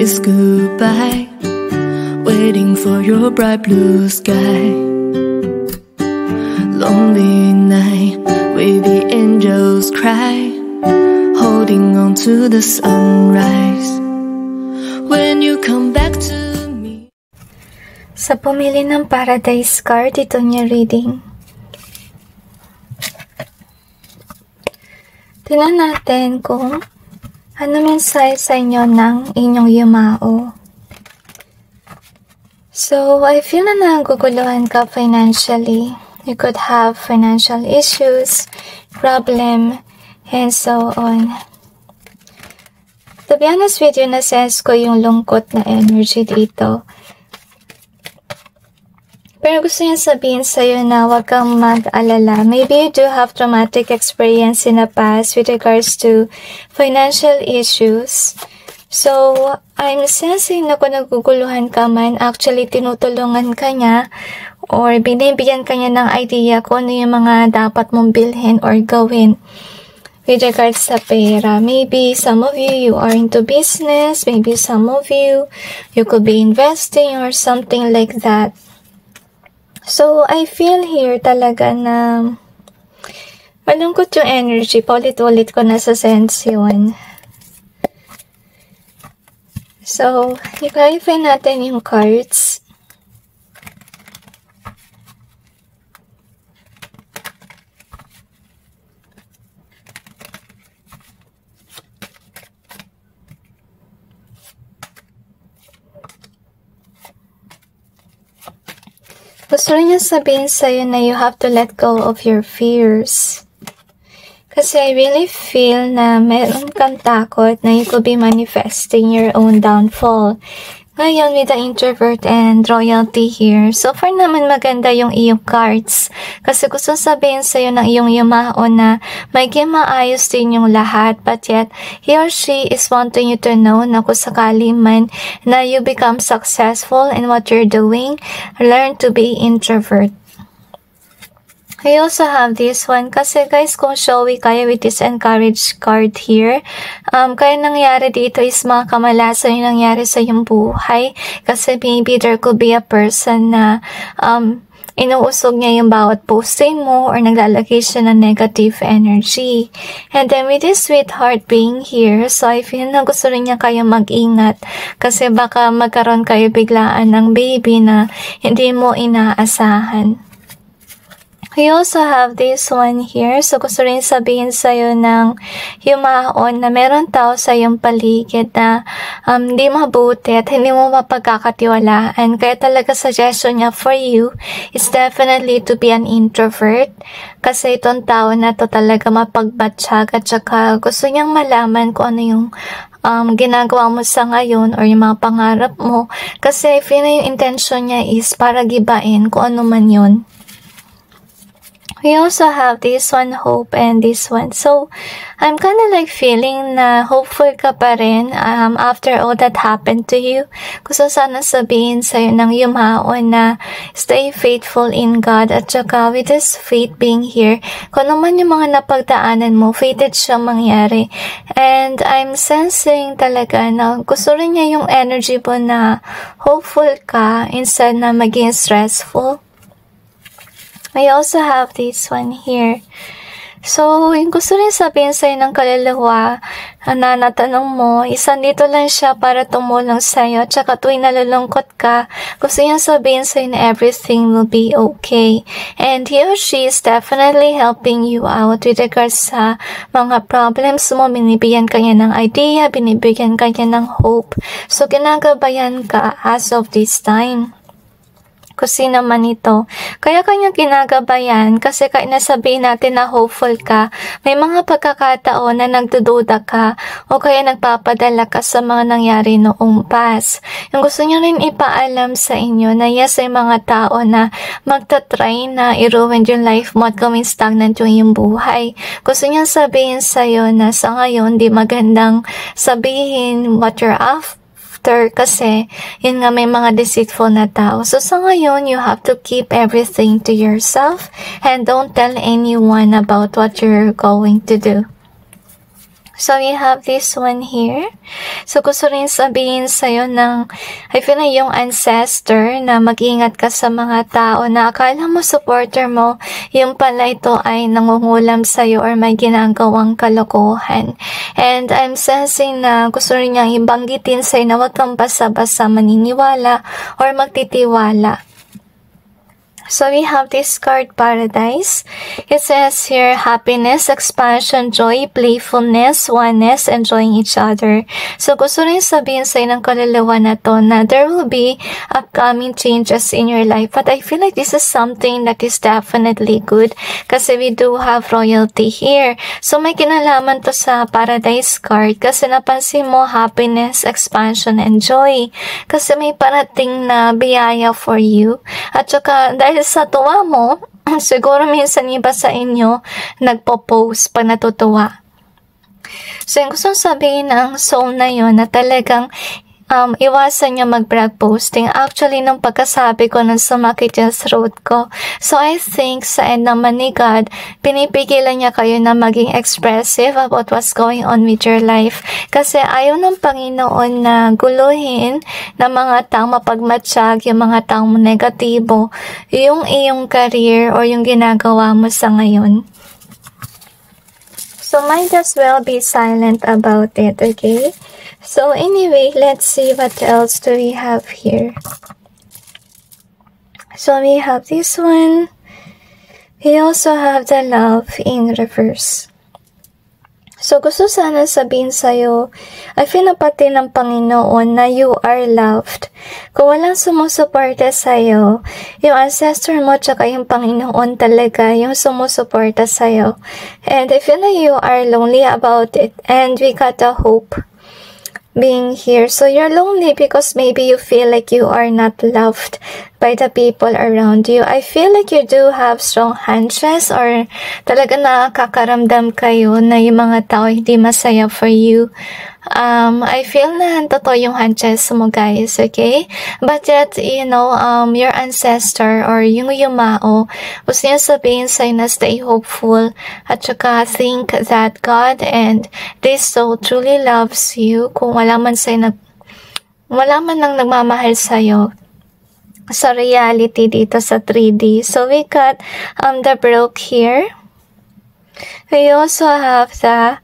is goodbye, waiting for your bright blue sky. Lonely night with the angels cry, holding on to the sunrise. When you come back to me. Sa pumili ng Paradise card, ito niya reading. Tingnan natin kung ano mensahe sa inyo ng inyong yumao. So, I feel na naguguluhan ka financially. You could have financial issues, problem, and so on. To be honest with you, na-sense ko yung lungkot na energy dito. Pero gusto niya sabihin sa'yo na huwag kang mag-alala. Maybe you do have traumatic experience in the past with regards to financial issues. So, I'm sensing na kung naguguluhan ka man, actually tinutulungan ka niya or binibigyan ka niya ng idea kung ano yung mga dapat mong bilhin or gawin with regards sa pera. Maybe some of you are into business. Maybe some of you could be investing or something like that. So, I feel here talaga na malungkot yung energy. Paulit-ulit ko na sa sense yun. So, i-clarify natin yung cards. Gusto rin niya sabihin sa'yo na you have to let go of your fears. Kasi I really feel na meron kang takot na you could be manifesting your own downfall. Ngayon, with the introvert and royalty here, so far naman maganda yung iyong cards. Kasi gusto sabihin sa'yo ng iyong yumao na may maayos din yung lahat. But yet, he or she is wanting you to know na kung sakali man na you become successful in what you're doing, learn to be introvert. I also have this one kasi guys, kung showy kayo with this encourage card here, kaya nangyari dito is mga kamalasan yung nangyari sa iyong buhay kasi maybe there could be a person na inuusog niya yung bawat posting mo or naglalagay siya ng negative energy. And then with this sweetheart being here, so I feel na gusto rin niya kayo mag-ingat kasi baka magkaroon kayo biglaan ng baby na hindi mo inaasahan. We also have this one here. So, gusto rin sabihin sa'yo ng yumaon na meron tao sa iyong paligid na hindi mabuti at hindi mo mapagkakatiwalaan. Kaya talaga suggestion niya for you is definitely to be an introvert. Kasi itong tao na to talaga mapagbatsyag at saka gusto niyang malaman kung ano yung ginagawa mo sa ngayon or yung mga pangarap mo. Kasi I feel na yung intention niya is para gibain kung ano man yun. We also have this one, hope, and this one. So, I'm kind of like feeling na hopeful ka pa rin after all that happened to you. Gusto sana sabihin sa'yo ng yumaon na stay faithful in God at saka with this faith being here, kung naman yung mga napagdaanan mo, fated siyang mangyari. And I'm sensing talaga na gusto rin niya yung energy mo na hopeful ka instead na maging stressful. I also have this one here. So, yung gusto rin sabihin sa'yo ng kaluluwa na natanong mo, isang dito lang siya para tumulong sa'yo. Tsaka tuwing nalulungkot ka, gusto niya sabihin sa'yo na everything will be okay. And he or she is definitely helping you out with regards sa mga problems mo. Binibigyan ka niya ng idea, binibigyan ka niya ng hope. So, ginagabayan ka as of this time. Kasi naman ito. Kaya kanya ginagabayan kasi kahit nasabihin natin na hopeful ka, may mga pagkakataon na nagdududa ka o kaya nagpapadala ka sa mga nangyari noong past. Yung gusto niya rin ipaalam sa inyo na yes, ay mga tao na magtatry na i-ruin yung life mo at gawing stagnant yung iyong buhay. Gusto niya sabihin sa'yo na sa ngayon di magandang sabihin what you're after. Kasi yun nga may mga deceitful na tao. So sa ngayon, you have to keep everything to yourself and don't tell anyone about what you're going to do. So, we have this one here. So, gusto rin sabihin sa'yo ng, I feel na yung ancestor na mag-ingat ka sa mga tao na akala mo supporter mo, yung pala ito ay nangungulam sa'yo or may ginagawang kalokohan. And I'm sensing na gusto rin niyang ibanggitin sa'yo na huwag kang basta-basta maniniwala or magtitiwala. So we have this card, Paradise. It says here, happiness, expansion, joy, playfulness, oneness, enjoying each other. So gusto rin sabihin sa'yo ng kaluluwa na to na there will be upcoming changes in your life. But I feel like this is something that is definitely good kasi we do have royalty here. So may kinalaman to sa Paradise card kasi napansin mo happiness, expansion, and joy. Kasi may parating na biyaya for you. At saka dahil sa tuwa mo, siguro minsan iba sa inyo nagpo-post pag natutuwa. So, yung gusto sabihin ng soul na yun na talagang iwasan niya mag-brag posting. Actually, nung pagkasabi ko nung sumakit yung throat ko. So, I think sa end naman ni God, pinipigilan niya kayo na maging expressive about what's going on with your life. Kasi ayaw ng Panginoon na guluhin na mga taong mapagmatsyag, yung mga taong negatibo, yung iyong career or yung ginagawa mo sa ngayon. So, might as well be silent about it, okay? So anyway, let's see what else do we have here. So we have this one. We also have the love in reverse. So gusto sana sabihin sa'yo, I feel na pati ng Panginoon na you are loved. Kung walang sumusuporta sa'yo, yung ancestor mo tsaka yung Panginoon talaga yung sumusuporta sa'yo. And I feel na you are lonely about it. And we got a hope being here. So you're lonely because maybe you feel like you are not loved by the people around you. I feel like you do have strong hunches or talaga nakakaramdam kayo na yung mga tao hindi masaya for you. I feel na totoo yung hunches mo guys, okay? But yet, you know, your ancestor or yung yumao, gusto niya sabihin sa'yo na stay hopeful at saka think that God and this soul truly loves you. Kung wala man lang nagmamahal sa'yo sa reality dito sa 3D. So we got the broke here. We also have the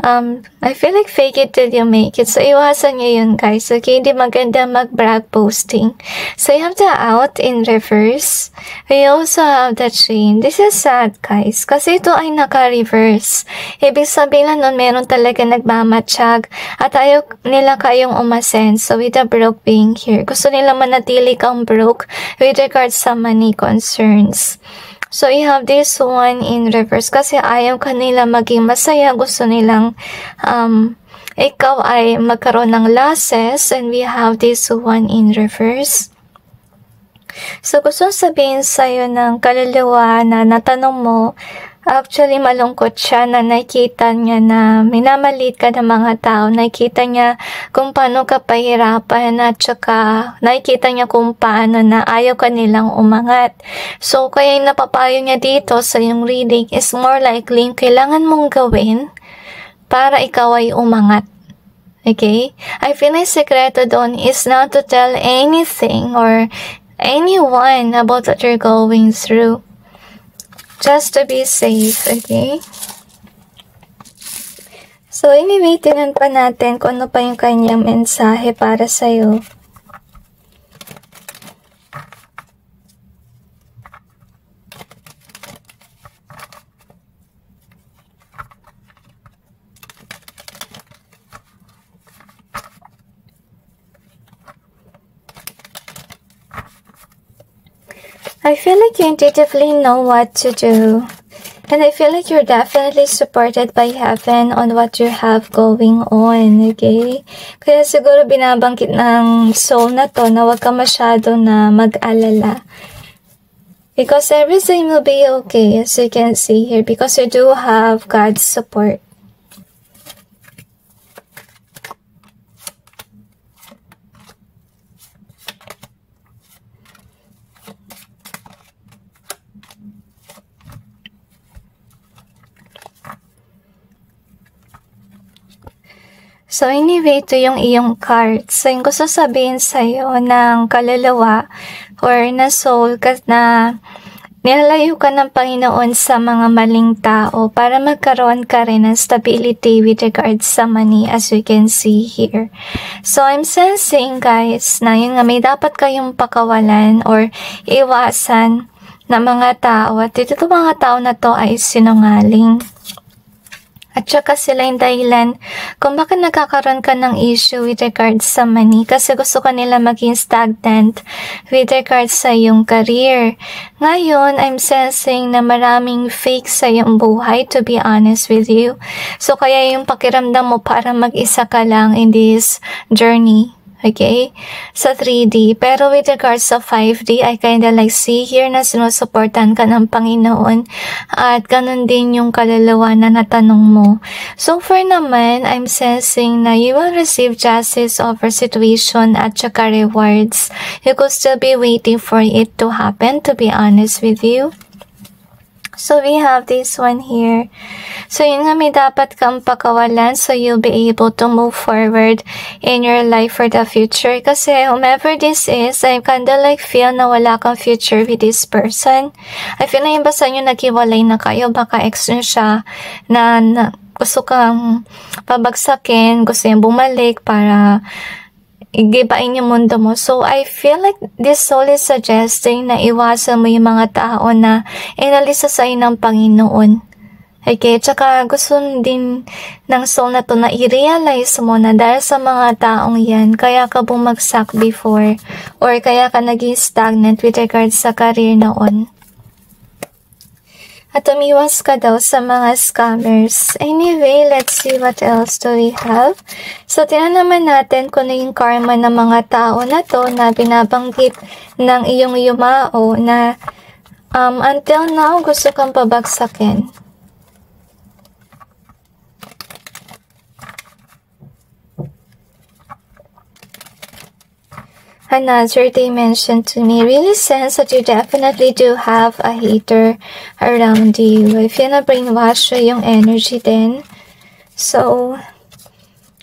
I feel like fake it till you make it. So, iwasan nyo yun, guys. Okay? Hindi maganda mag-brag posting. So, you have the out in reverse. We also have the chain. This is sad, guys. Kasi ito ay naka-reverse. Ibig sabihin lang nun, meron talaga nagmamatsyag. At ayaw nila kayong umasen. So, with the broke being here. Gusto nila manatili kang broke with regards sa money concerns. So, you have this one in reverse kasi ayaw kanila maging masaya. Gusto nilang ikaw ay magkaroon ng losses and we have this one in reverse. So, gusto sabihin sa'yo ng kaluluwa na natanong mo, actually malungkot siya na nakita niya na minamalit ka ng mga tao. Nakita niya kung paano ka pahirapan at saka nakita niya kung paano na ayaw ka nilang umangat. So, kaya yung napapayo niya dito sa yung reading is more likely yung kailangan mong gawin para ikaw ay umangat. Okay? I feel like sekreto doon is not to tell anything or anyone about what you're going through. Just to be safe, okay? So, anyway, tingnan pa natin kung ano pa yung kanyang mensahe para sa'yo. I feel like you intuitively know what to do. And I feel like you're definitely supported by heaven on what you have going on, okay? Kaya siguro binabangkit ng soul na to na huwag ka masyado na mag-alala. Because everything will be okay, as you can see here, because you do have God's support. So anyway, ito yung iyong card. So yung gusto sabihin sa'yo ng kaluluwa or na soul na nilalayo ka ng Panginoon sa mga maling tao para magkaroon ka rin ng stability with regards sa money as we can see here. So I'm sensing guys na yun nga may dapat kayong pakawalan or iwasan na mga tao at ito mga tao na to ay sinungaling. At saka sila yung dahilan kung bakit nagkakaroon ka ng issue with regards sa money kasi gusto ka nila maging stagnant with regards sa iyong career. Ngayon, I'm sensing na maraming fake sa iyong buhay, to be honest with you. So, kaya yung pakiramdam mo para mag-isa ka lang in this journey. Okay? Sa 3D. Pero with regards sa 5D, I kinda like see here na sinusuportan ka ng Panginoon at ganun din yung kaluluwa na natanong mo. So far naman, I'm sensing na you will receive justice over situation at saka rewards. You could still be waiting for it to happen, to be honest with you. So, we have this one here. So, yun nga may dapat kang pakawalan so you'll be able to move forward in your life for the future. Kasi, whomever this is, I kinda like feel na wala kang future with this person. I feel na yung basta nyo naghiwalay na kayo, baka ex nyo siya na gusto kang pabagsakin, gusto yung bumalik para igibain yung mundo mo. So, I feel like this soul is suggesting na iwasan mo yung mga tao na inalisa sa'yo ng Panginoon. Okay? Tsaka gusto din ng soul na to na i-realize mo na dahil sa mga taong yan, kaya ka bumagsak before or kaya ka naging stagnant with regards sa career noon. At umiwas ka daw sa mga scammers. Anyway, let's see what else do we have. So, tingnan naman natin kung ano yung karma ng mga tao na to na binabanggit ng iyong yumao na until now gusto kang pabagsakin. Another dimension to me really sense that you definitely do have a hater around you. I feel na brainwash yung energy din. So,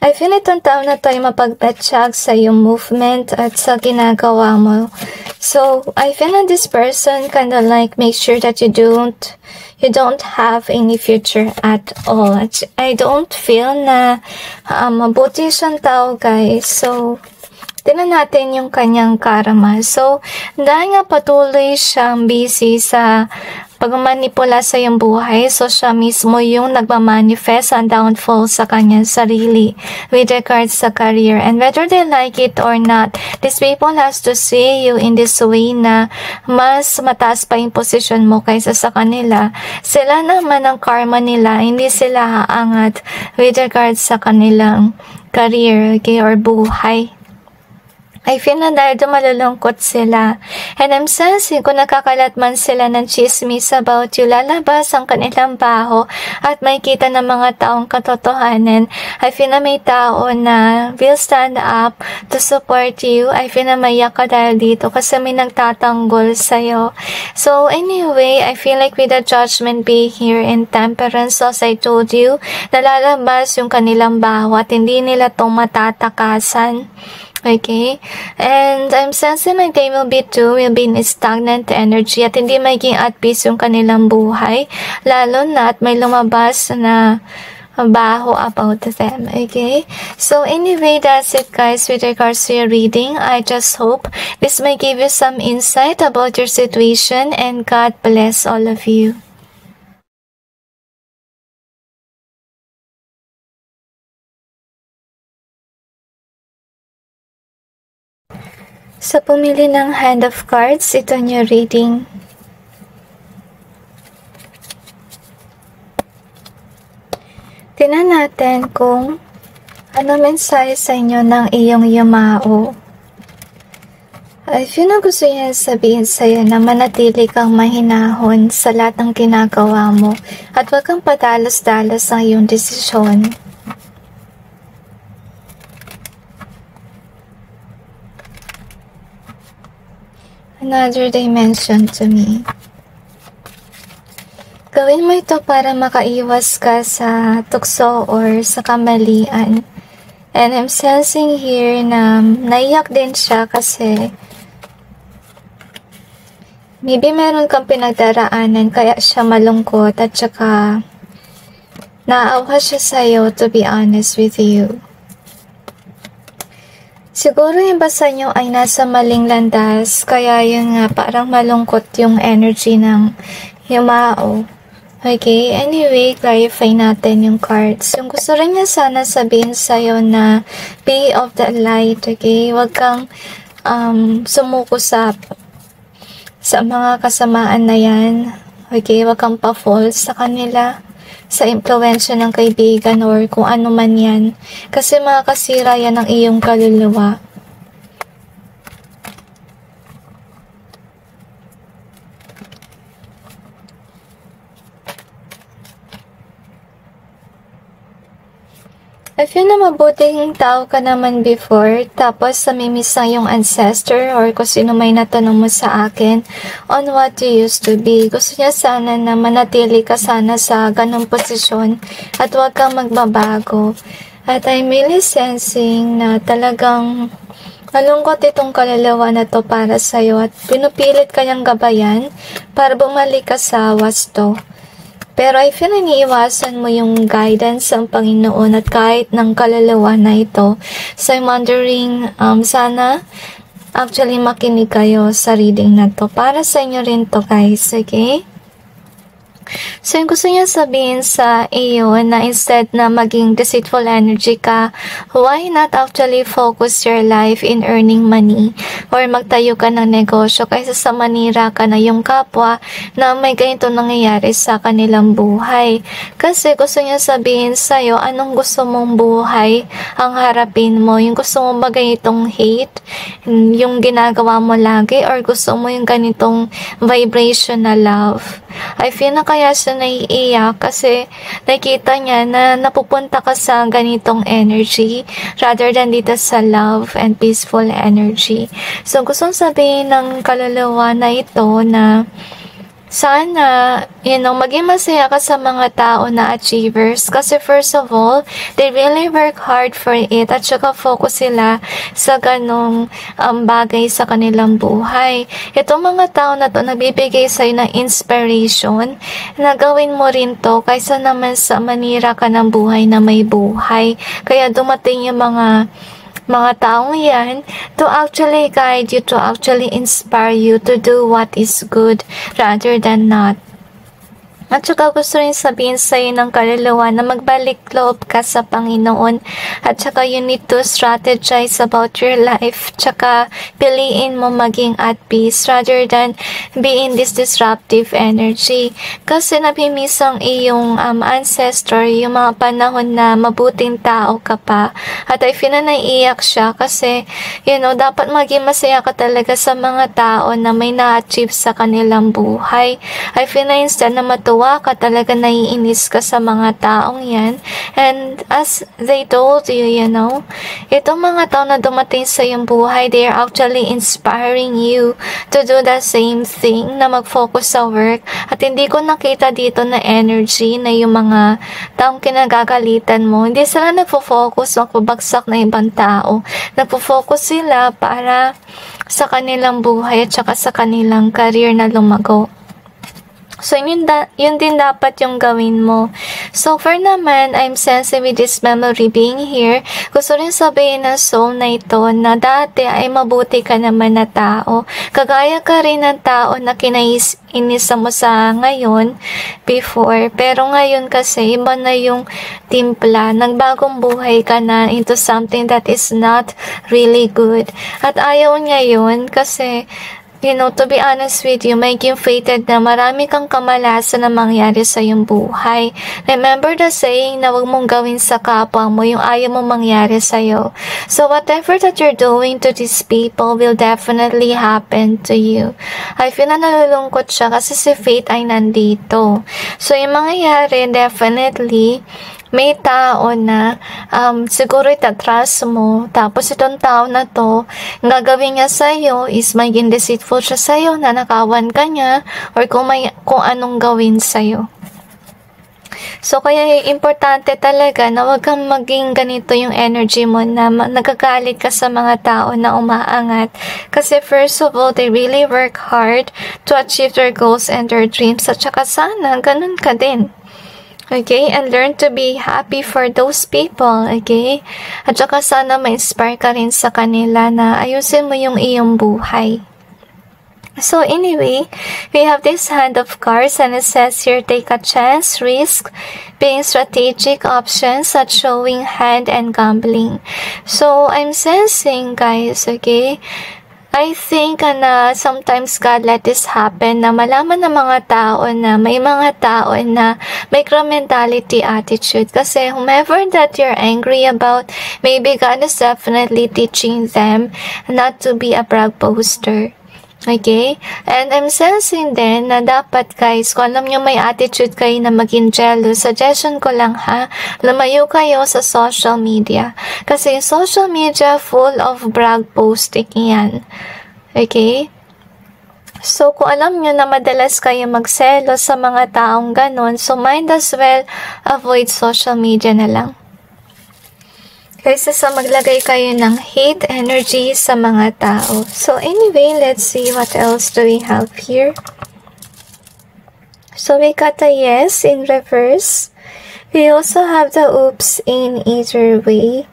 I feel itong tao na to ay mapagbatsyag sa yung movement at sa ginagawa mo. So, I feel na this person kinda like make sure that you don't have any future at all. I don't feel na mabuti siyang tao guys. So, tingnan natin yung kanyang karma. So, dahil nga patuloy siyang busy sa pagmamanipula sa iyong buhay, so siya mismo yung nagmamanifest ang downfall sa kanyang sarili with regards sa career. And whether they like it or not, these people has to see you in this way na mas mataas pa yung posisyon mo kaysa sa kanila. Sila naman ang karma nila, hindi sila haangat with regards sa kanilang career, okay, or buhay. I feel na dahil malulungkot sila. And I'm sensing kung nakakalat man sila ng chismis about you, lalabas ang kanilang baho at may kita ng mga taong katotohanan. I feel na may tao na will stand up to support you. I feel na maiyak ka dahil dito kasi may nagtatanggol sa'yo. So anyway, I feel like with the judgment being here in temperance, as I told you, nalalabas yung kanilang baho at hindi nila itong matatakasan. Okay? And I'm sensing like they will be in stagnant energy at hindi maging at peace yung kanilang buhay. Lalo na at may lumabas na baho about them. Okay? So anyway, that's it guys with regards to your reading. I just hope this may give you some insight about your situation and God bless all of you. So, pumili ng hand of cards. Ito yung reading. Tingnan natin kung ano mensahe sa inyo ng iyong yumao. I feel na gusto niya sabihin sa'yo na manatili kang mahinahon sa lahat ng ginagawa mo at huwag kang padalos-dalos sa iyong desisyon. Another dimension to me. Gawin mo ito para makaiwas ka sa tukso or sa kamalian. And I'm sensing here na naiyak din siya kasi maybe meron kang pinagdaraanan kaya siya malungkot at saka naawa siya sa'yo, to be honest with you. Siguro yung basa nyo ay nasa maling landas, kaya yun nga parang malungkot yung energy ng yumao. Okay, anyway, clarify natin yung cards. Yung gusto rin niya sana sabihin sa'yo na be of the light, okay? Huwag kang sumuko sa mga kasamaan na yan. Okay, huwag kang pa-fall sa kanila, sa impluwensya ng kaibigan or kung ano man yan. Kasi makakasira yan ng iyong kaluluwa. I feel na mabuting tao ka naman before, tapos namimiss ang yung ancestor or kung sino may natanong mo sa akin on what you used to be. Gusto niya sana na manatili ka sana sa ganong posisyon at huwag kang magbabago. At I'm really sensing na talagang malungkot itong kaluluwa na to para sa'yo at pinupilit kanyang gabayan para bumalik ka sa wasto. Pero I feel na iniiwasan mo yung guidance ng Panginoon at kahit ng kaluluwa na ito. So I'm wondering, sana actually makinig kayo sa reading na to. Para sa inyo rin to guys, okay? So yung gusto niya sabihin sa iyo na instead na maging deceitful energy ka, why not actually focus your life in earning money or magtayo ka ng negosyo kaysa sa manira ka na yung kapwa na may ganito nangyayari sa kanilang buhay. Kasi gusto niya sabihin sa iyo anong gusto mong buhay ang harapin mo, yung gusto mo ba ganitong hate, yung ginagawa mo lagi, or gusto mo yung ganitong vibration na love. I feel na kaya siya naiiyak kasi nakita niya na napupunta ka sa ganitong energy rather than dito sa love and peaceful energy. So gustong sabihin ng kaluluwa na ito na sana, maging masaya ka sa mga tao na achievers kasi first of all, they really work hard for it at saka focus sila sa ganong bagay sa kanilang buhay. Itong mga tao na to nagbibigay sa'yo ng inspiration na gawin mo rin to kaysa naman sa manira ka ng buhay na may buhay. Kaya dumating yung mga taong yan to actually guide you, to actually inspire you to do what is good rather than not. At saka gusto rin sabihin sa'yo ng kaluluwa na magbalik loob ka sa Panginoon at saka you need to strategize about your life, tsaka piliin mo maging at peace rather than being this disruptive energy. Kasi nabimiss ang iyong ancestor, yung mga panahon na mabuting tao ka pa. At I feel na naiiyak siya kasi dapat maging masaya ka talaga sa mga tao na may na-achieve sa kanilang buhay. I feel na instead na matuwa ka, talaga naiinis ka sa mga taong yan. And as they told you, itong mga tao na dumating sa iyong buhay, they are actually inspiring you to do the same thing, na mag-focus sa work. At hindi ko nakita dito na energy na yung mga taong kinagagalitan mo, hindi sila nagfo-focus magpabagsak na ibang tao. Nagfo-focus sila para sa kanilang buhay at saka sa kanilang career na lumago. So, yun din dapat yung gawin mo. So far naman, I'm sensing with this memory being here, gusto rin sabihin ng soul na ito na dati ay mabuti ka naman na tao. Kagaya ka rin ng tao na kinainis mo sa ngayon, before. Pero ngayon kasi, iba na yung timpla. Nagbagong buhay ka na into something that is not really good. At ayaw niya yun kasi to be honest with you, making fated na marami kang kamalasan na mangyari sa iyong buhay. Remember the saying na huwag mong gawin sa kapwa mo yung ayaw mong mangyari sa iyo. So whatever that you're doing to these people will definitely happen to you. I feel na nalulungkot siya kasi si Fate ay nandito. So yung mangyayari, definitely, may tao na siguro itatrust mo, tapos itong tao na to, gagawin niya sa'yo is maging deceitful siya sa'yo, nanakawan ka niya, or kung anong gawin sa'yo. So, kaya importante talaga na wag kang maging ganito yung energy mo na nagagalit ka sa mga tao na umaangat. Kasi first of all, they really work hard to achieve their goals and their dreams. At saka sana, ganun ka din. Okay? And learn to be happy for those people. Okay? At saka sana ma-inspire ka rin sa kanila na ayusin mo yung iyong buhay. So anyway, we have this hand of cards and it says here, take a chance, risk, being strategic options at showing hand and gambling. So I'm sensing, guys, okay, I think na sometimes God let this happen na malaman ng mga tao na may mga tao na micro-mentality attitude. Kasi whomever that you're angry about, maybe God is definitely teaching them not to be a brag poster. Okay? And I'm sensing din na dapat, guys, kung alam nyo may attitude kayo na maging jealous, suggestion ko lang ha, lumayo kayo sa social media. Kasi social media full of brag posting yan. Okay? So, kung alam nyo na madalas kayo magselos sa mga taong ganon, so might as well avoid social media na lang. Kaysa sa maglagay kayo ng hate energy sa mga tao. So anyway, let's see what else do we have here. So we got a yes in reverse. We also have the oops in either way.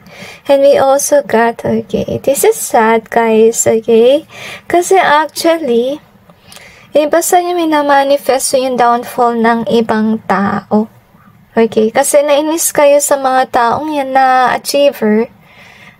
And we also got, okay, this is sad, guys, okay? Kasi actually, iba sa inyo minamanifest yung downfall ng ibang tao. Okay, kasi nainis kayo sa mga taong yan na achiever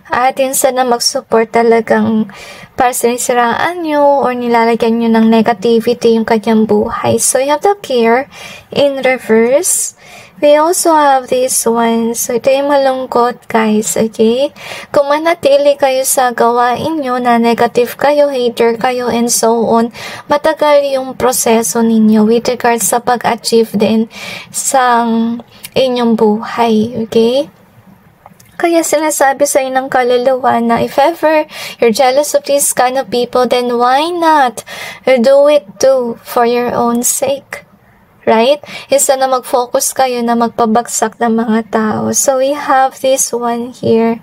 at instead na mag-support talagang para sinisiraan nyo or nilalagyan nyo ng negativity yung kanyang buhay. So, you have the care in reverse. We also have this one. So, ito yung malungkot, guys, okay? Kung manatili kayo sa gawain nyo na negative kayo, hater kayo, and so on, matagal yung proseso ninyo with regards sa pag-achieve din sa inyong buhay, okay? Kaya sinasabi sa inyo ng kaluluwa na if ever you're jealous of these kind of people, then why not do it too for your own sake? Right? Isa na mag-focus kayo na magpabagsak ng mga tao. So, we have this one here.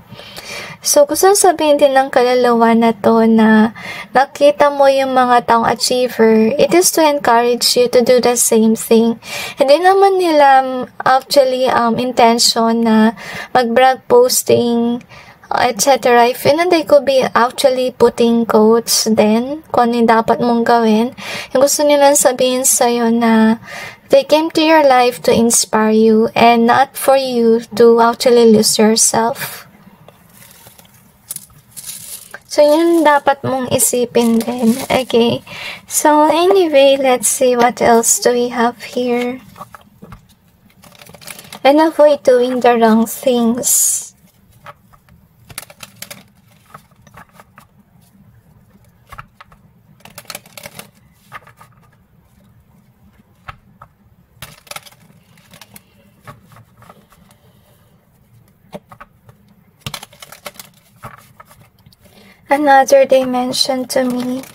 So, gusto sabihin din ng kaluluwa na to na nakita mo yung mga taong achiever, it is to encourage you to do the same thing. Hindi naman nila actually intention na mag-brag posting, etc. If yun, they could be actually putting quotes then kung ano dapat mong gawin. Yung gusto nilang sabihin sa'yo na they came to your life to inspire you and not for you to actually lose yourself. So, yun dapat mong isipin din. Okay. So, anyway, let's see what else do we have here. And avoid doing the wrong things. Another dimension to me.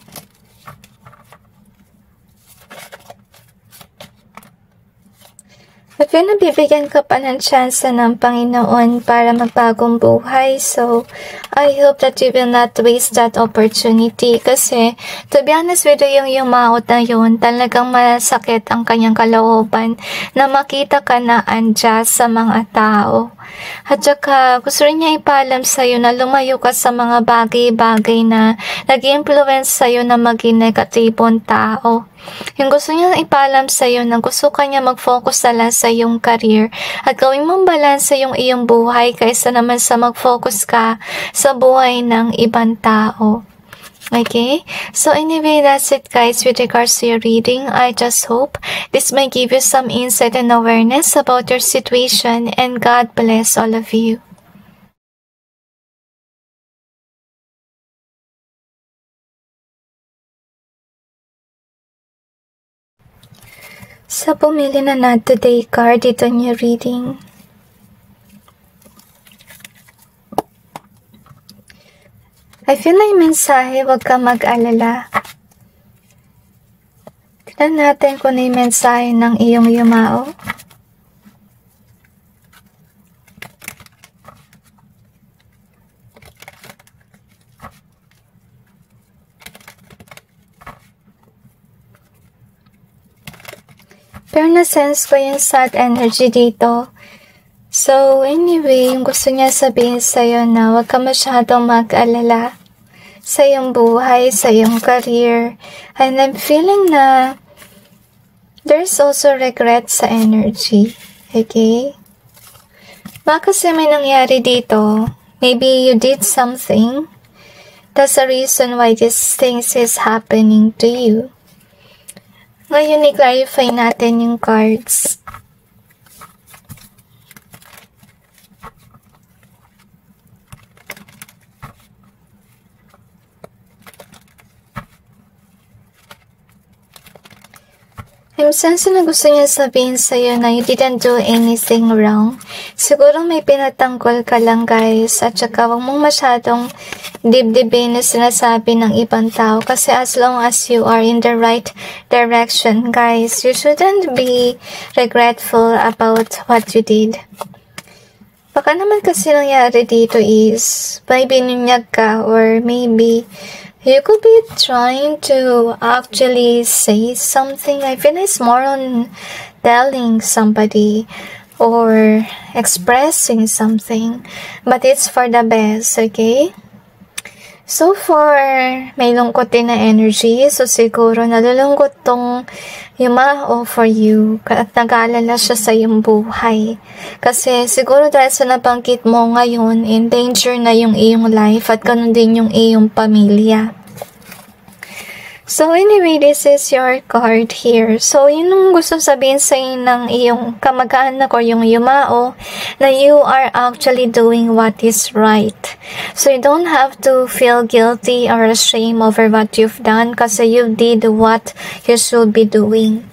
If nabibigyan ka pa ng chance ng Panginoon para magbagong buhay, so I hope that you will not waste that opportunity. Kasi, to be honest with you, yung maot na yun, talagang masakit ang kanyang kalooban na makita ka na unjust sa mga tao. At saka, gusto rin niya ipaalam sa'yo na lumayo ka sa mga bagay-bagay na nag-influence sa'yo na maging negatibong tao. Yung gusto niya ipaalam sa'yo na gusto ka niya mag-focus na lang sa iyong career at gawin mong balansa yung iyong buhay kaysa naman sa mag-focus ka sa buhay ng ibang tao. Okay? So anyway, that's it, guys, with regards to your reading. I just hope this may give you some insight and awareness about your situation, and God bless all of you. So, pumili na na today card dito niyo reading. I feel like mensahe, huwag ka mag-alala. Tignan natin kung ano yung mensahe ng iyong yumao. Pero na-sense ko yung sad energy dito. So, anyway, yung gusto niya sabihin sa'yo na huwag ka masyadong mag-alala sa iyong buhay, sa iyong career. And I'm feeling na there's also regret sa energy. Okay? Baka kasi may nangyari dito. Maybe you did something. That's the reason why these things is happening to you. Ngayon, i-clarify natin yung cards. I'm sensing na gusto niya sabihin sa'yo na you didn't do anything wrong. Siguro may pinatanggol ka lang, guys. At saka huwag mong masyadong dibdibin na sinasabi ng ibang tao. Kasi as long as you are in the right direction, guys, you shouldn't be regretful about what you did. Baka naman kasi nangyari dito is may binunyag ka or maybe you could be trying to actually say something. I feel it's more on telling somebody or expressing something. But it's for the best, okay? So far, may lungkot din na energy. So siguro nalulungkot tong Yumao for you. At nag-aalala siya sa iyong buhay. Kasi siguro dahil sa nabanggit mo ngayon, in danger na yung iyong life at ganun din yung iyong pamilya. So anyway, this is your card here. So yun ang gusto sabihin sa inyo ng iyong kamag-anak or yung Yumao na you are actually doing what is right. So you don't have to feel guilty or ashamed over what you've done kasi you did what you should be doing.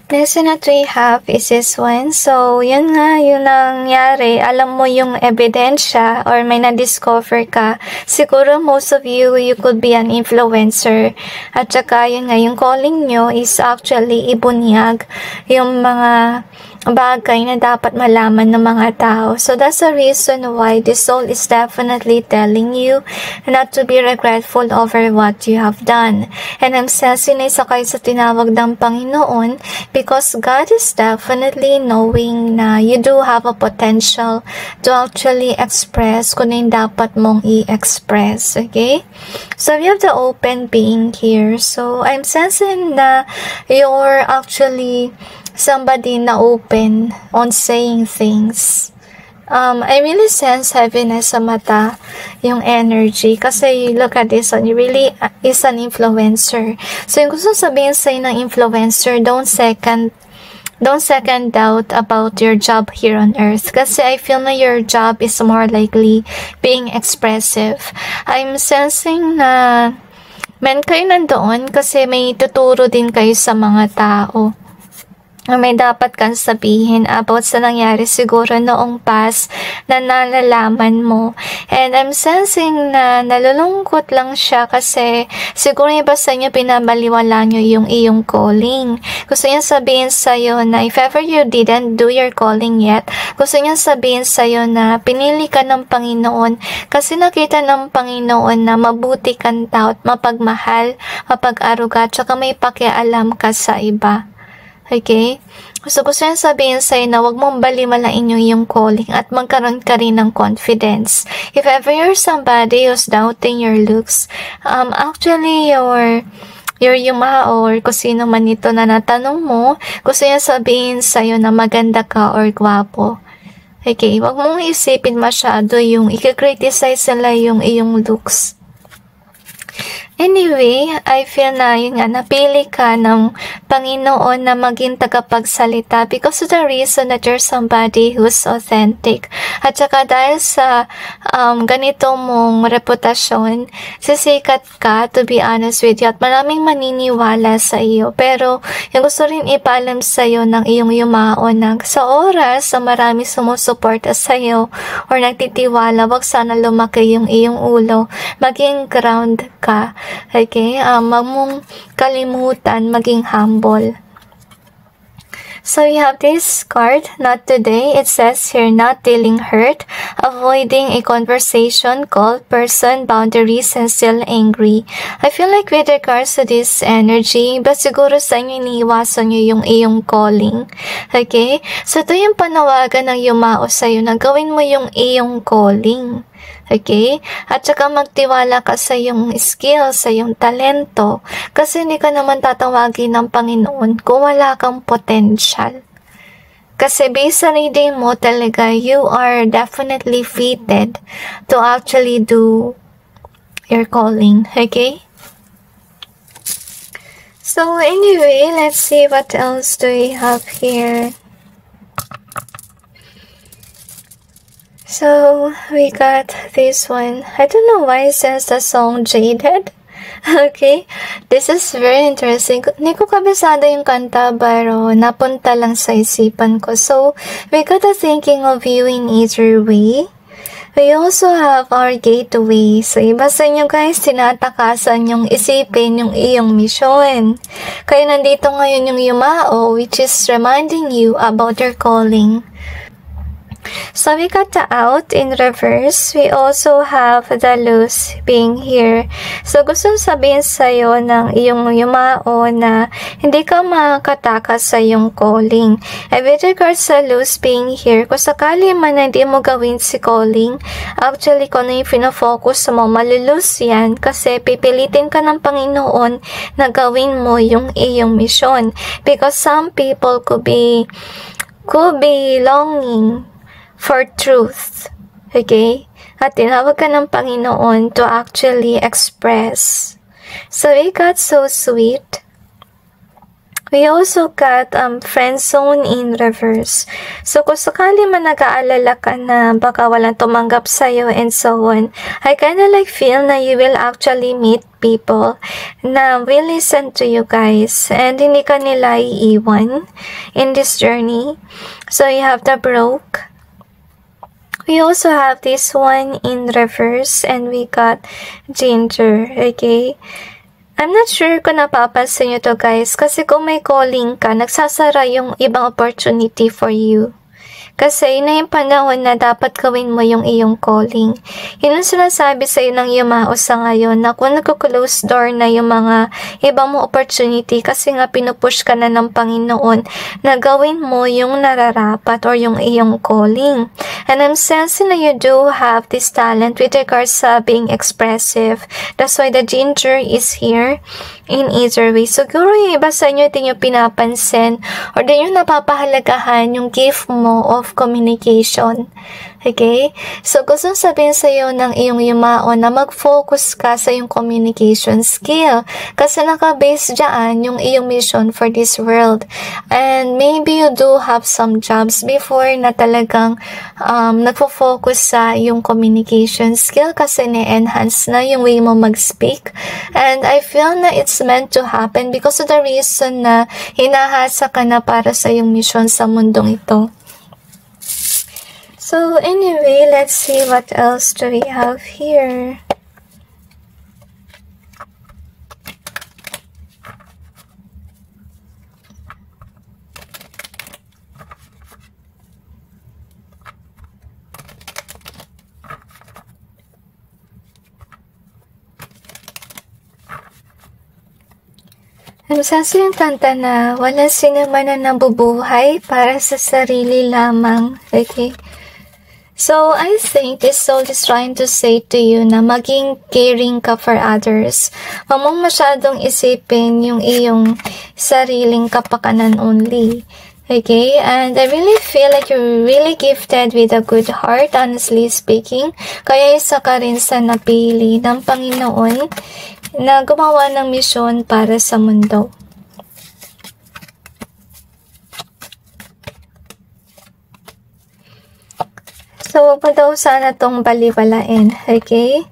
Next that we have is this one. So, yun nga, yun nangyari. Alam mo yung ebidensya or may na-discover ka. Siguro most of you could be an influencer. At saka yun nga, yung calling nyo is actually ibunyag yung mga bagay na dapat malaman ng mga tao. So, that's the reason why the soul is definitely telling you not to be regretful over what you have done. And I'm sensing na isa kayo sa tinawag ng Panginoon because God is definitely knowing na you do have a potential to actually express kung yung dapat mong i-express. Okay? So, we have the open being here. So, I'm sensing na you're actually somebody na open on saying things. I really sense heaviness sa mata, yung energy. Kasi look at this one, you really is an influencer. So yung gusto sabihin sa'yo ng influencer, don't second doubt about your job here on earth. Kasi I feel na your job is more likely being expressive. I'm sensing na kayo nandoon kasi may tuturo din kayo sa mga tao. May dapat kang sabihin about sa nangyari siguro noong past na nalalaman mo. And I'm sensing na nalulungkot lang siya kasi siguro iba sa inyo pinabaliwala nyo yung iyong calling. Gusto niya sabihin sa'yo na if ever you didn't do your calling yet, gusto niya sabihin sa'yo na pinili ka ng Panginoon kasi nakita ng Panginoon na mabuti kang tao at mapagmahal, mapag-aruga, tsaka may pakialam ka sa iba. Okay? So, gusto niya sabihin sa'yo na huwag mong balimalain yung calling at magkaroon ka rin ng confidence. If ever you're somebody who's doubting your looks, actually, your Yumao or kung sino man ito na natanong mo, gusto niya sabihin sa'yo na maganda ka or gwapo. Okay? Huwag mong isipin masyado yung i-criticize nila yung iyong looks. Anyway, I feel na yun nga, napili ka ng Panginoon na maging tagapagsalita because of the reason that you're somebody who's authentic. At saka dahil sa ganito mong reputasyon, sisikat ka, to be honest with you, at maraming maniniwala sa iyo. Pero yung gusto rin ipaalam sa iyo ng iyong Yumao na sa oras sa marami sumusuporta sa iyo or nagtitiwala, wag sana lumaki yung iyong ulo, maging ground ka. Okay? Wag mong kalimutan maging humble. So we have this card, not today. It says here, not dealing hurt, avoiding a conversation, cold person, boundaries, and still angry. I feel like with regards to this energy, but siguro sa inyo iniiwasan nyo yung iyong calling. Okay? So ito yung panawagan ng yumao sa'yo na gawin mo yung iyong calling. Okay? At saka magtiwala ka sa iyong skill, sa iyong talento. Kasi hindi ka naman tatawagin ng Panginoon kung wala kang potential. Kasi based sa reading mo talaga, you are definitely fitted to actually do your calling. Okay? So anyway, let's see what else do we have here. So, we got this one. I don't know why it says the song Jaded. Okay, this is very interesting. Hindi ko kabisado yung kanta, pero napunta lang sa isipan ko. So, we got a thinking of you in either way. We also have our gateway. So, iba sa inyo guys, tinatakasan yung isipin yung iyong misyon. Kaya nandito ngayon yung yumao, which is reminding you about your calling. So we got the out in reverse. We also have the loose being here. So gusto sabihin sa'yo ng iyong yumao na hindi ka makatakas sa iyong calling. And with regards sa loose being here, kung sakali man na hindi mo gawin si calling, actually kung ano yung pinafocus mo, malulus yan kasi pipilitin ka ng Panginoon na gawin mo yung iyong mission. Because some people could be longing for truth. Okay? At tinawag ka ng Panginoon to actually express. So we got so sweet. We also got friend zone in reverse. So kung sakali man nag-aalala ka na baka walang tumanggap sa'yo and so on, I kinda like feel na you will actually meet people na will listen to you guys and hindi ka nila iiwan in this journey. So you have the broke. We also have this one in reverse and we got ginger, okay? I'm not sure kung napapansin nyo to guys kasi kung may calling ka, nagsasara yung ibang opportunity for you. Kasi yun na yung panahon na dapat gawin mo yung iyong calling. Yun ang sinasabi sa iyo ng yumao sa ngayon na kung nagko-close door na yung mga ibang mo opportunity kasi nga pinupush ka na ng Panginoon na gawin mo yung nararapat or yung iyong calling. And I'm sensing na you do have this talent with regards sa being expressive. That's why the ginger is here in either way. Siguro yung iba sa inyo din yung pinapansin or din yung napapahalagahan yung gift mo of communication. Okay? So, gusto sabihin sa iyo ng iyong yumao na mag-focus ka sa iyong communication skill. Kasi naka-base dyan yung iyong mission for this world. And maybe you do have some jobs before na talagang nagfo-focus sa iyong communication skill kasi na-enhance na yung way mo mag-speak. And I feel na it's meant to happen because of the reason na hinahasa ka na para sa iyong mission sa mundong ito. So anyway, let's see what else do we have here. Ang sasa yung kanta na wala sino man na nabubuhay para sa sarili lamang. Okay? So, I think this soul is trying to say to you na maging caring ka for others. Huwag mong masyadong isipin yung iyong sariling kapakanan only. Okay? And I really feel like you're really gifted with a good heart, honestly speaking. Kaya isa ka rin sa napili ng Panginoon na gumawa ng misyon para sa mundo. So, wag mo daw sana tong baliwalain, okay?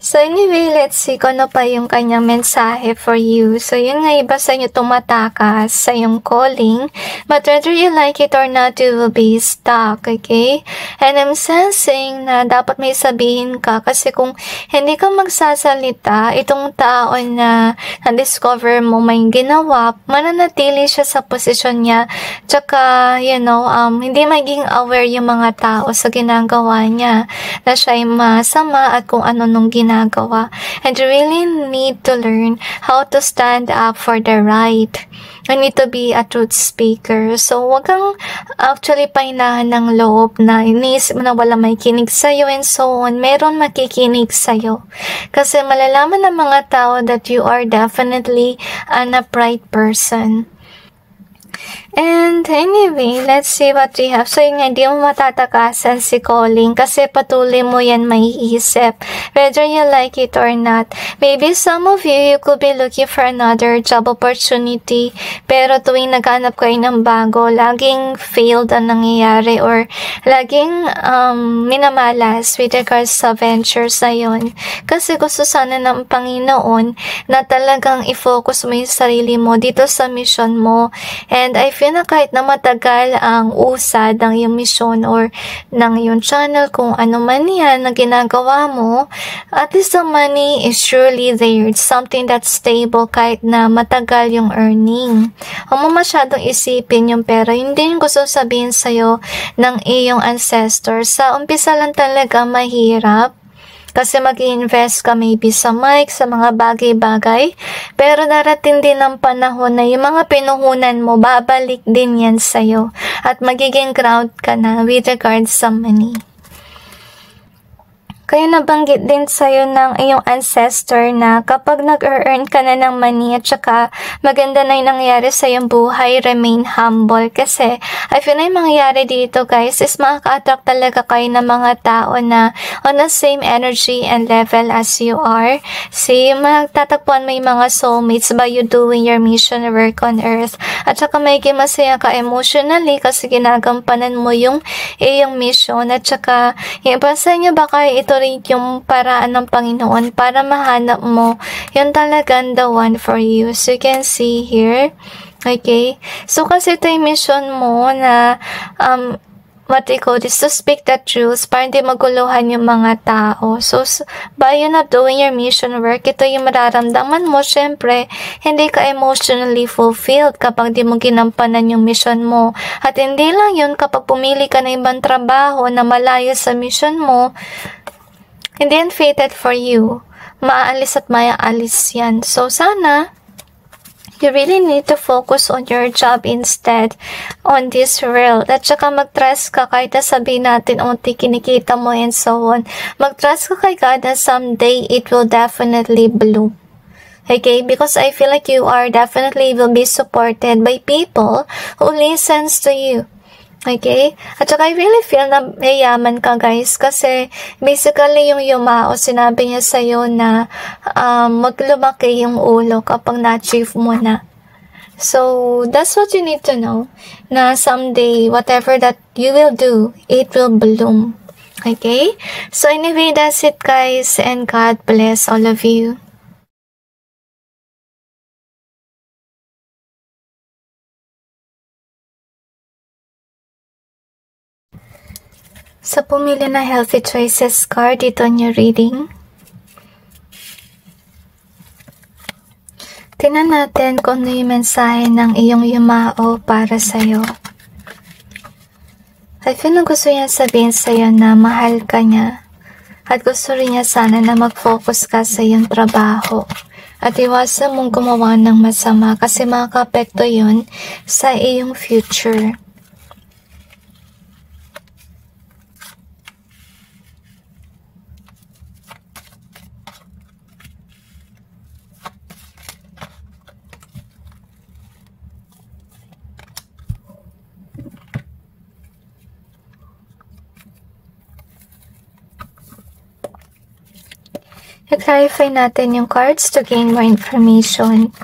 So anyway, let's see kung ano pa yung kanyang mensahe for you. So yun nga, iba sa inyo tumatakas sa yung calling, but whether you like it or not, you will be stuck, okay? And I'm sensing na dapat may sabihin ka, kasi kung hindi ka magsasalita, itong tao na na-discover mo may ginawa, mananatili siya sa posisyon niya, tsaka, hindi maging aware yung mga tao sa ginagawa niya, na siya ay masama at kung ano nung ginagawa. And you really need to learn how to stand up for the right. You need to be a truth speaker. So, wag kang actually painahan ng loob na iniisip mo na wala may kinig sa'yo and so on. Meron makikinig sa'yo. Kasi malalaman ng mga tao that you are definitely an upright person. And anyway, let's see what we have. So yun nga, hindi mo matatakasan si calling kasi patuloy mo yan maiisip. Whether you like it or not. Maybe some of you could be looking for another job opportunity. Pero tuwing naghanap kayo ng bago, laging failed ang nangyayari or laging minamalas with regards sa ventures na yun. Kasi gusto sana ng Panginoon na talagang i-focus mo yung sarili mo dito sa mission mo. And I feel na kahit na matagal ang usad ng iyong mission or ng iyong channel, kung ano man yan na ginagawa mo, at least the money is surely there. It's something that's stable kahit na matagal yung earning. Huwag mo masyadong isipin yung pera. Hindi yung gusto sabihin sa'yo ng iyong ancestors. Sa umpisa lang talaga mahirap. Kasi mag-i-invest ka maybe sa mic, sa mga bagay-bagay. Pero darating din ang panahon na yung mga pinuhunan mo, babalik din yan sa'yo. At magiging ground ka na with regards sa money. Kaya nabanggit din sa'yo ng iyong ancestor na kapag nag-earn ka na ng money at saka maganda na yung nangyari sa iyong buhay, remain humble. Kasi I feel na yung mangyayari dito guys is makaka-attract talaga kayo ng mga tao na on the same energy and level as you are. See, magtatagpuan mo yung mga soulmates by you doing your mission work on earth. At saka may masaya ka emotionally kasi ginagampanan mo yung iyong mission. At saka yung iba sa inyo baka ito rin yung paraan ng Panginoon para mahanap mo yung talagang the one for you. So you can see here, okay? So kasi ito yung mission mo na what we call is to speak the truth para hindi maguluhan yung mga tao. So by you not doing your mission work, ito yung mararamdaman mo. Syempre, hindi ka emotionally fulfilled kapag di mo ginampanan yung mission mo. At hindi lang yun, kapag pumili ka ng ibang trabaho na malayo sa mission mo, hindi yan fated for you. Maaalis at mayaalis yan. So, sana, you really need to focus on your job instead on this world. At saka mag-trust ka kahit na sabihin natin unti kinikita mo and so on. Mag-trust ka kay God na someday it will definitely bloom. Okay? Because I feel like you are definitely will be supported by people who listens to you. Okay? At saka I really feel na mayaman ka guys kasi basically yung Yumao, sinabi niya sa'yo na maglumaki yung ulo kapag na-achieve mo na. So, that's what you need to know, na someday, whatever that you will do, it will bloom. Okay? So anyway, that's it guys, and God bless all of you. Sa pumili na Healthy Choices card dito on your reading, tingnan natin kung ano yung mensahe ng iyong Yumao para sa'yo. I feel na gusto niya sabihin sa'yo na mahal ka niya at gusto rin niya sana na mag-focus ka sa iyong trabaho at iwasan mong gumawa ng masama kasi makaka-apekto yun sa iyong future. I-clarify natin yung cards to gain more information.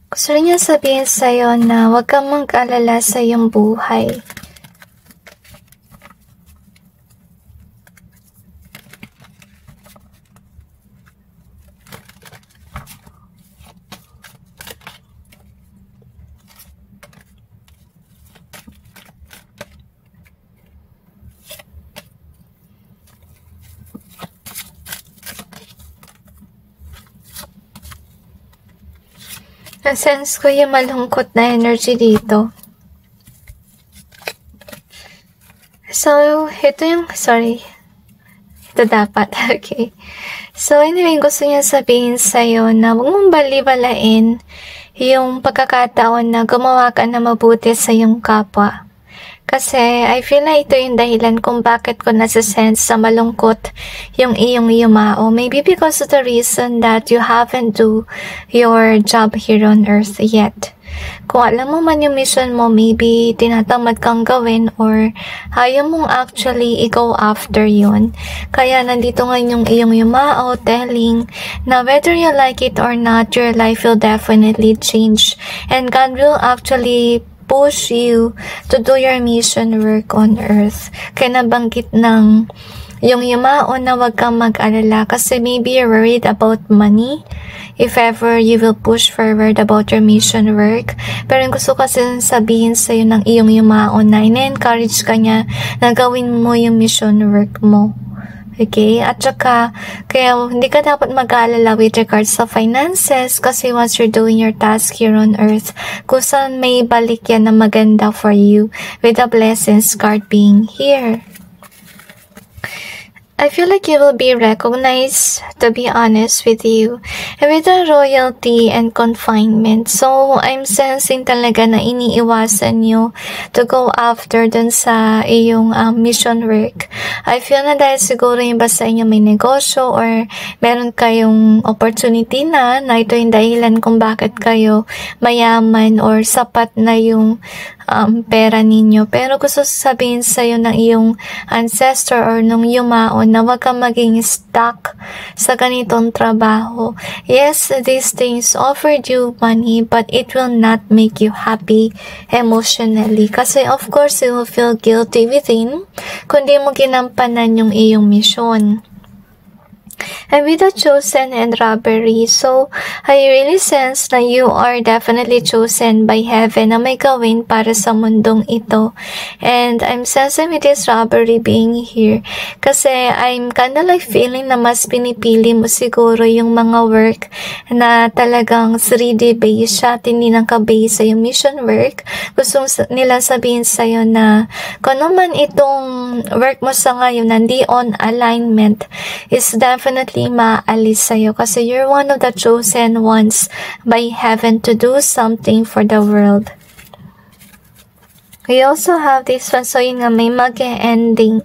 Gusto rin niya sabihin sa'yo na huwag kang mag-alala sa iyong buhay. Na-sense ko yung malungkot na energy dito. So, ito yung, sorry. Ito dapat, okay. So, anyway, gusto niya sabihin sa'yo na huwag mong bali-balain yung pagkakataon na gumawa ka na mabuti sa iyong kapwa. Kasi, I feel na ito yung dahilan kung bakit ko nasa-sense sa malungkot yung iyong yumao. Maybe because of the reason that you haven't do your job here on earth yet. Kung alam mo man yung mission mo, maybe tinatamad kang gawin or ayaw mong actually i-go after yun. Kaya nandito ngayon yung iyong yumao telling na whether you like it or not, your life will definitely change. And God will actually push you to do your mission work on earth. Kaya nabanggit ng yung yumao na wag kang mag-alala kasi maybe you're worried about money if ever you will push forward about your mission work. Pero yung gusto kasi sabihin sa'yo ng iyong yumao na ina-encourage ka niya na gawin mo yung mission work mo. Okay? At saka, kaya hindi ka dapat mag-aalala with regards sa finances kasi once you're doing your task here on earth, kung saan may balik yan na maganda for you with the blessings card being here. I feel like you will be recognized, to be honest with you, with the royalty and confinement. So, I'm sensing talaga na iniiwasan nyo to go after dun sa iyong mission work. I feel na dahil siguro yung ba sa inyo may negosyo or meron kayong opportunity na ito yung dahilan kung bakit kayo mayaman or sapat na yung pera ninyo. Pero gusto sabihin sa'yo ng iyong ancestor or nung yumao na wag kang maging stuck sa ganitong trabaho. Yes, these things offered you money but it will not make you happy emotionally. Kasi of course, you will feel guilty within kung di mo ginampanan yung iyong mission. And with the chosen and robbery, so I really sense na you are definitely chosen by heaven na may gawin para sa mundong ito. And I'm sensing with this robbery being here kasi I'm kinda like feeling na mas pinipili mo siguro yung mga work na talagang 3D based siya, hindi nang ka-base sa yung mission work. Gusto nila sabihin sa'yo na kung ano man itong work mo sa ngayon na hindi on alignment is definitely maalis sa'yo kasi you're one of the chosen ones by heaven to do something for the world. We also have this one, so yun nga, may mag-ending.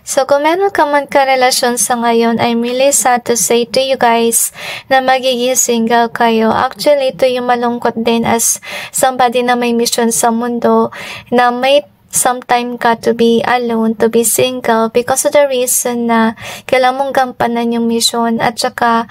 So, kung meron ka man karelasyon sa ngayon, I'm really sad to say to you guys na magiging single kayo. Actually, ito yung malungkot din as somebody na may mission sa mundo na may sometime ka to be alone, to be single because of the reason na kailangan mong gampanan yung mission at saka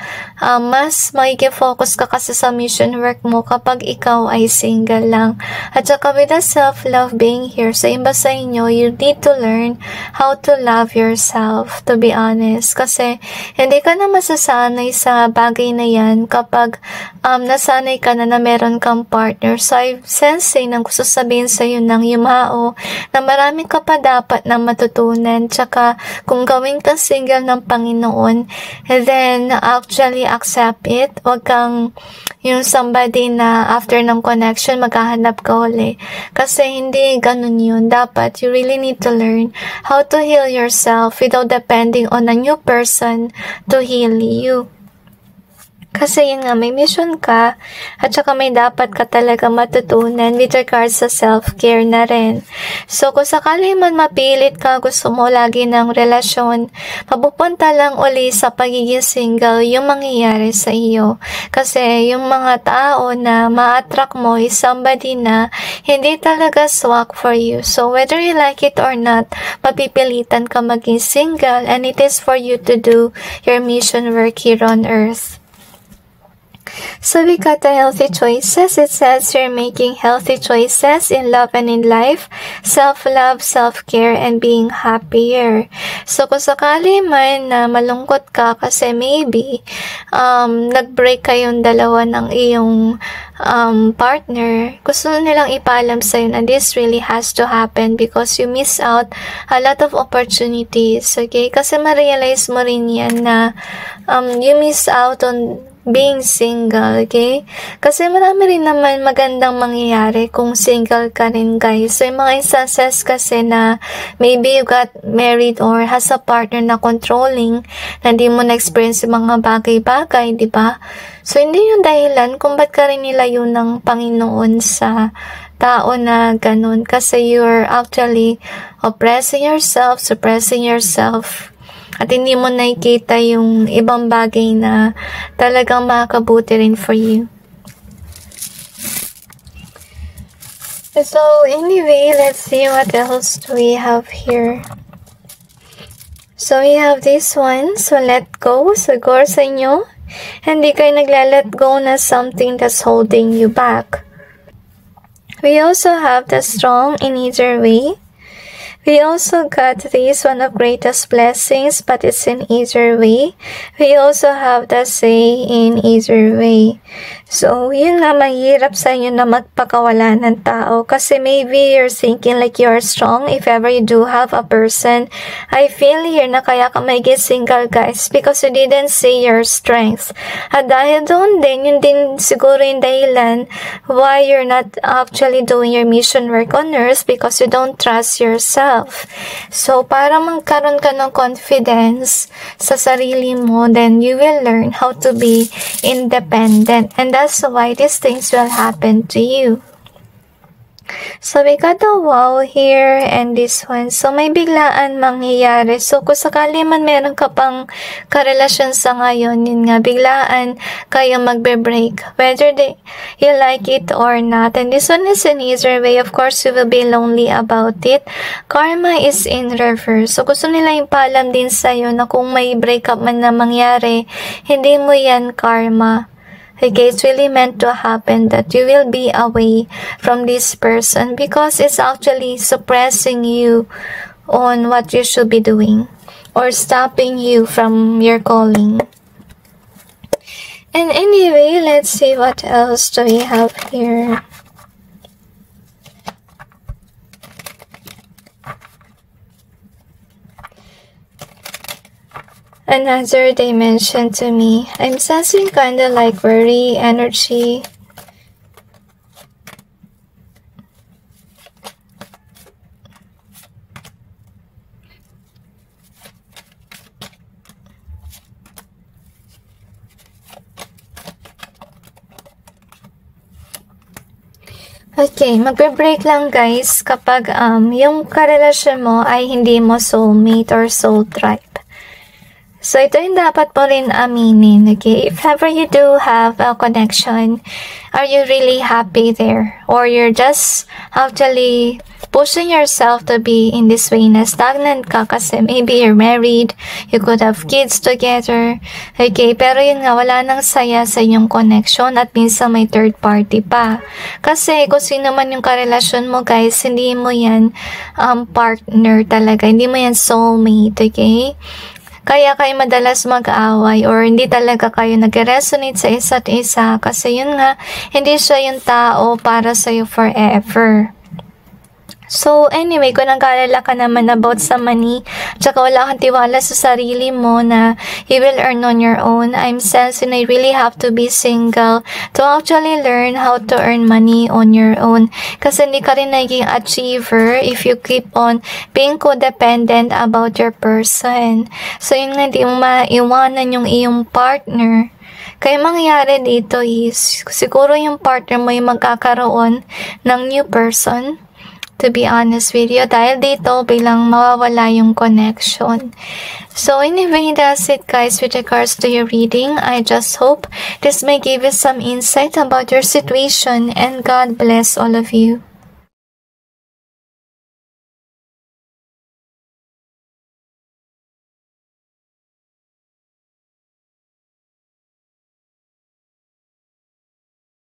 mas magiging focus ka kasi sa mission work mo kapag ikaw ay single lang. At saka with the self-love being here, sa iba sa inyo, you need to learn how to love yourself, to be honest. Kasi hindi ka na masasanay sa bagay na yan kapag nasanay ka na meron kang partner. So I sense nang gusto sabihin sa'yo ng yumao na marami ka pa dapat na matutunan. Tsaka, kung gawin ka single ng Panginoon, then actually accept it. Huwag kang yung somebody na after ng connection, maghahanap ka uli. Kasi hindi ganun yun. Dapat, you really need to learn how to heal yourself without depending on a new person to heal you. Kasi yun nga, may mission ka at saka may dapat ka talaga matutunan with regards sa self-care na rin. So, kung sakali man mapilit ka, gusto mo lagi ng relasyon, mapupunta lang uli sa pagiging single yung mangyayari sa iyo. Kasi yung mga tao na ma-attract mo is somebody na hindi talaga swak for you. So, whether you like it or not, mapipilitan ka maging single and it is for you to do your mission work here on earth. So we got the healthy choices. It says you're making healthy choices in love and in life, self-love, self-care, and being happier. So kung sakali man na malungkot ka kasi maybe nag-break kayong dalawa ng iyong partner, gusto nilang ipaalam sa'yo na this really has to happen because you miss out a lot of opportunities, okay? Kasi ma-realize mo rin yan na you miss out on being single, okay? Kasi marami rin naman magandang mangyayari kung single ka rin, guys. So, yung mga instances kasi na maybe you got married or has a partner na controlling, na di mo na-experience yung mga bagay-bagay, di ba? So, hindi yung dahilan kung ba't ka rin nilayo ng Panginoon sa tao na ganun. Kasi you're actually oppressing yourself, suppressing yourself, at hindi mo nakikita yung ibang bagay na talagang makakabuti rin for you. So, anyway, let's see what else do we have here. So, we have this one. So, let go. Siguro sa inyo, hindi kayo nagla-let go na something that's holding you back. We also have the strong in either way. We also got this one of greatest blessings, but it's in either way. We also have the say in either way. So, yun nga, mahirap sa inyo na magpakawala ng tao. Kasi maybe you're thinking like you're strong if ever you do have a person. I feel here na kaya ka may get single, guys, because you didn't see your strength. At dahil doon din, yun din siguro yung dahilan why you're not actually doing your mission work on earth, because you don't trust yourself. So, para magkaroon ka ng confidence sa sarili mo, then you will learn how to be independent. And that's why these things will happen to you. So, we got the wow here and this one. So, may biglaan mangyayari. So, kung sakali man meron ka pang karelasyon sa ngayon, yun nga, biglaan kayo magbe-break. Whether you like it or not. And this one is in either way. Of course, you will be lonely about it. Karma is in reverse. So, gusto nila yung paalam din sa'yo na kung may breakup man na mangyari, hindi mo yan karma. Okay, it's really meant to happen that you will be away from this person because it's actually suppressing you on what you should be doing or stopping you from your calling. And anyway, let's see what else do we have here. Another dimension to me. I'm sensing kind of like worry energy. Okay, magbe-break lang guys kapag yung karelasyon mo ay hindi mo soulmate or soul tribe. So, ito yung dapat mo rin aminin, okay? If ever you do have a connection, are you really happy there? Or you're just actually pushing yourself to be in this way na stagnant ka kasi maybe you're married, you could have kids together, okay? Pero yun nga, wala nang saya sa inyong connection at minsan may third party pa. Kasi kung sino man yung karelasyon mo, guys, hindi mo yan partner talaga, hindi mo yan soulmate, okay? Kaya kayo madalas mag-away or hindi talaga kayo nag-resonate sa isa't isa kasi yun nga, hindi siya yung tao para sa'yo forever. So, anyway, kung nag-aalala ka naman about sa money, tsaka wala kang tiwala sa sarili mo na you will earn on your own, I'm sensing I really have to be single to actually learn how to earn money on your own. Kasi hindi ka rin naging achiever if you keep on being codependent about your person. So, yun nga, hindi mo maiwanan yung iyong partner. Kaya mangyayari dito is, siguro yung partner mo yung magkakaroon ng new person. To be honest with you, dahil dito bilang mawawala yung connection. So anyway, that's it guys with regards to your reading. I just hope this may give you some insight about your situation and God bless all of you.